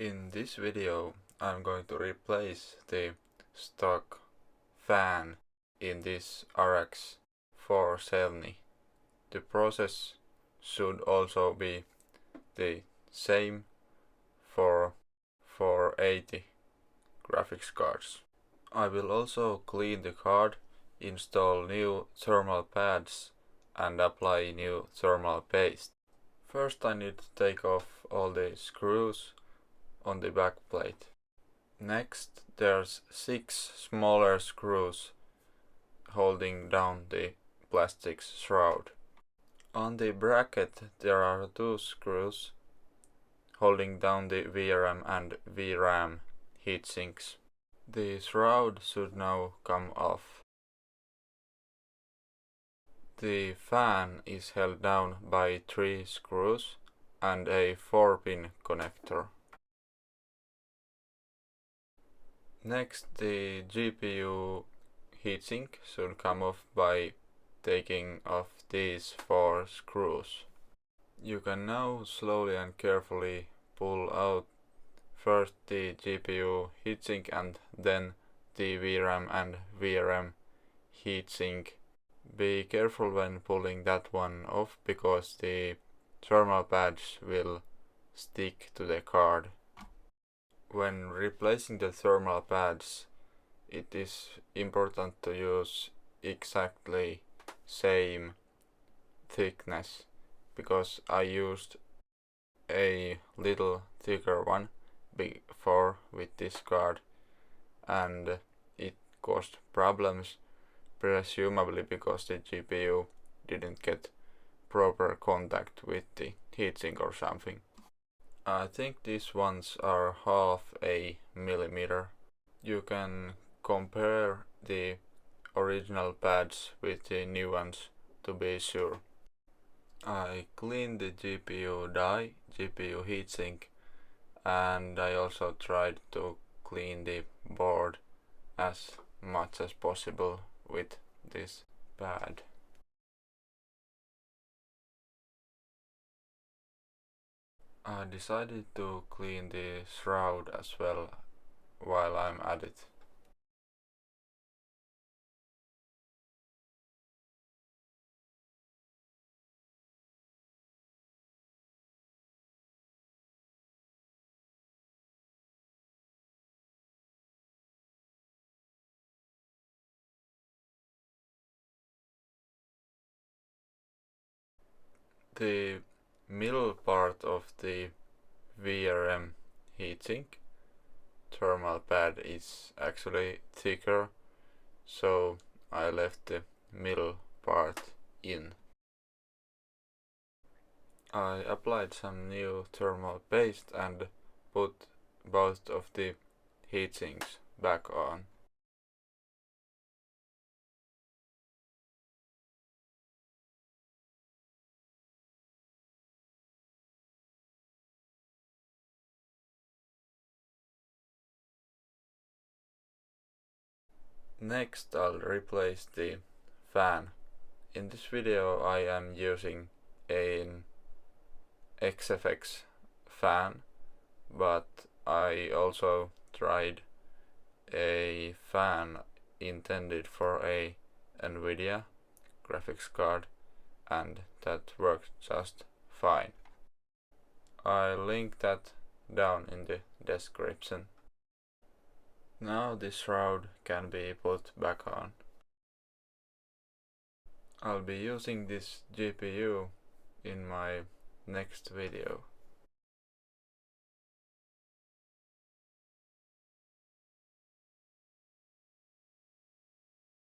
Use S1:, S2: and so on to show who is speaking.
S1: In this video I'm going to replace the stock fan in this RX 470. The process should also be the same for 480 graphics cards. I will also clean the card, install new thermal pads and apply new thermal paste. First I need to take off all the screws on the back plate. Next there's 6 smaller screws holding down the plastic shroud. On the bracket there are 2 screws holding down the VRM and VRAM heatsinks. The shroud should now come off. The fan is held down by 3 screws and a 4-pin connector. Next, the GPU heatsink should come off by taking off these 4 screws. You can now slowly and carefully pull out first the GPU heatsink and then the VRAM and VRM heatsink. Be careful when pulling that one off because the thermal pads will stick to the card. When replacing the thermal pads, it is important to use exactly same thickness, because I used a little thicker one before with this card and it caused problems, presumably because the GPU didn't get proper contact with the heatsink or something. I think these ones are half a millimeter. You can compare the original pads with the new ones to be sure. I cleaned the GPU die, GPU heatsink, and I also tried to clean the board as much as possible with this pad. I decided to clean the shroud as well while I'm at it. The middle part of the VRM heatsink thermal pad is actually thicker, so I left the middle part in. I applied some new thermal paste and put both of the heatsinks back on. Next I'll replace the fan. In this video I am using an XFX fan, but I also tried a fan intended for a NVIDIA graphics card and that worked just fine. I'll link that down in the description. Now this shroud can be put back on. I'll be using this GPU in my next video.